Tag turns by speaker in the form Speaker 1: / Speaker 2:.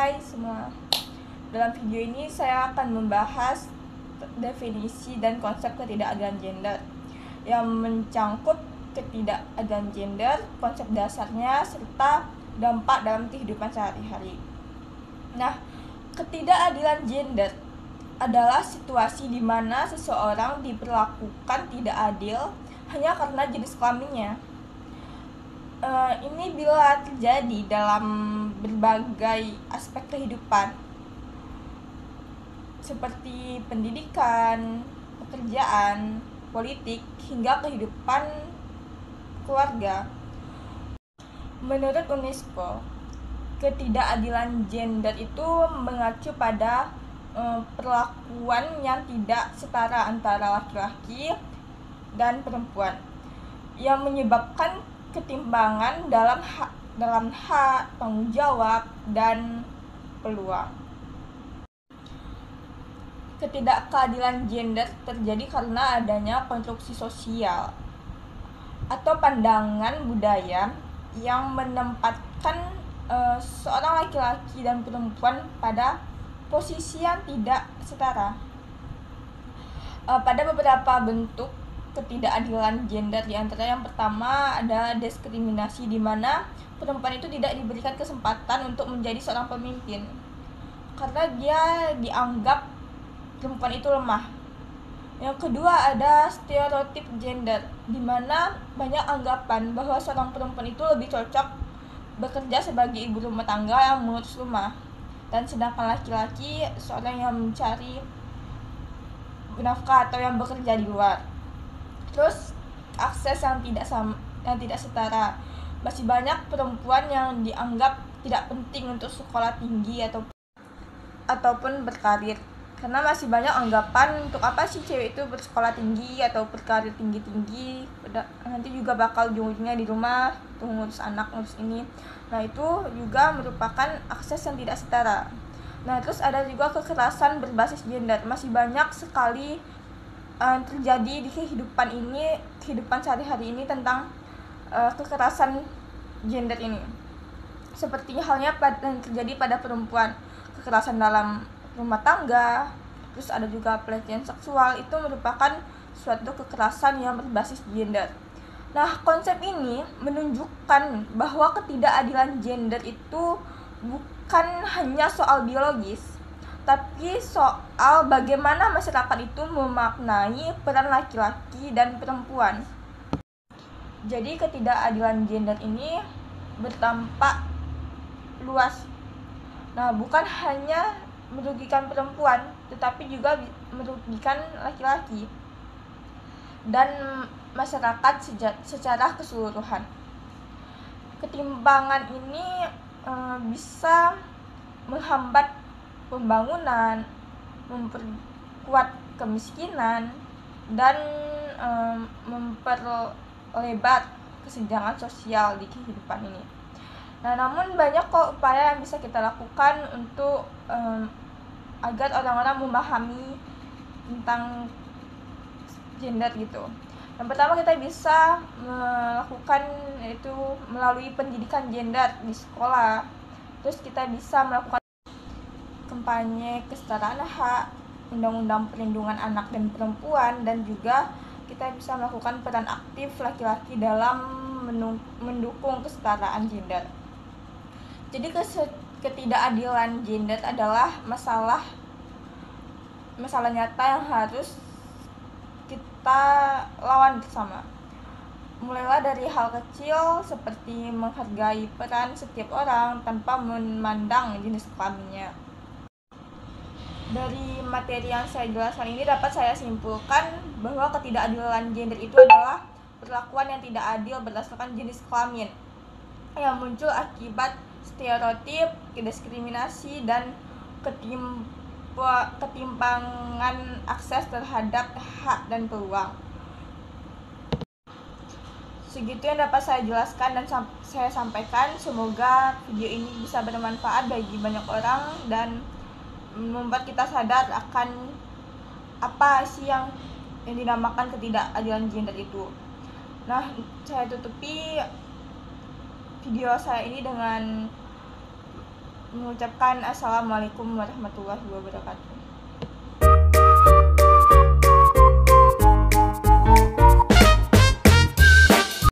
Speaker 1: Hai semua. Dalam video ini saya akan membahas definisi dan konsep ketidakadilan gender yang mencangkup ketidakadilan gender, konsep dasarnya, serta dampak dalam kehidupan sehari-hari. Nah, ketidakadilan gender adalah situasi di mana seseorang diperlakukan tidak adil hanya karena jenis kelaminnya. Ini bila terjadi dalam berbagai aspek kehidupan seperti pendidikan, pekerjaan, politik, hingga kehidupan keluarga. Menurut UNESCO, ketidakadilan gender itu mengacu pada perlakuan yang tidak setara antara laki-laki dan perempuan yang menyebabkan ketimpangan dalam hak, tanggung jawab, dan peluang. Ketidakkeadilan gender terjadi karena adanya konstruksi sosial atau pandangan budaya yang menempatkan seorang laki-laki dan perempuan pada posisi yang tidak setara. Pada beberapa bentuk ketidakadilan gender, di antara yang pertama ada diskriminasi, di mana perempuan itu tidak diberikan kesempatan untuk menjadi seorang pemimpin karena dia dianggap perempuan itu lemah. Yang kedua ada stereotip gender, di mana banyak anggapan bahwa seorang perempuan itu lebih cocok bekerja sebagai ibu rumah tangga yang mengurus rumah, dan sedangkan laki-laki seorang yang mencari nafkah atau yang bekerja di luar. Terus akses yang tidak setara. Masih banyak perempuan yang dianggap tidak penting untuk sekolah tinggi ataupun berkarir. Karena masih banyak anggapan, untuk apa sih cewek itu bersekolah tinggi atau berkarir tinggi-tinggi, nanti juga bakal ujung-ujungnya di rumah untuk ngurus anak, ngurus ini. Nah, itu juga merupakan akses yang tidak setara. Nah, terus ada juga kekerasan berbasis gender. Masih banyak sekali terjadi di kehidupan sehari-hari ini tentang kekerasan gender ini. Seperti halnya yang terjadi pada perempuan, kekerasan dalam rumah tangga, terus ada juga pelecehan seksual. Itu merupakan suatu kekerasan yang berbasis gender. Nah, konsep ini menunjukkan bahwa ketidakadilan gender itu bukan hanya soal biologis, tapi soal bagaimana masyarakat itu memaknai peran laki-laki dan perempuan. Jadi ketidakadilan gender ini berdampak luas. Nah, bukan hanya merugikan perempuan, tetapi juga merugikan laki-laki dan masyarakat secara keseluruhan. Ketimpangan ini bisa menghambat pembangunan, memperkuat kemiskinan, dan memperlebar kesenjangan sosial di kehidupan ini. Nah, namun banyak kok upaya yang bisa kita lakukan untuk agar orang-orang memahami tentang gender gitu. Yang pertama kita bisa melakukan yaitu melalui pendidikan gender di sekolah. Terus kita bisa melakukan kampanye kesetaraan hak, undang-undang perlindungan anak dan perempuan, dan juga kita bisa melakukan peran aktif laki-laki dalam mendukung kesetaraan gender. Jadi ketidakadilan gender adalah masalah nyata yang harus kita lawan bersama. Mulailah dari hal kecil seperti menghargai peran setiap orang tanpa memandang jenis kelaminnya. Dari materi yang saya jelaskan ini dapat saya simpulkan bahwa ketidakadilan gender itu adalah perlakuan yang tidak adil berdasarkan jenis kelamin yang muncul akibat stereotip, diskriminasi, dan ketimpangan akses terhadap hak dan peluang. Segitu yang dapat saya jelaskan dan saya sampaikan. Semoga video ini bisa bermanfaat bagi banyak orang dan membuat kita sadar akan apa sih yang dinamakan ketidakadilan gender itu. Nah, saya tutupi video saya ini dengan mengucapkan assalamualaikum warahmatullahi wabarakatuh.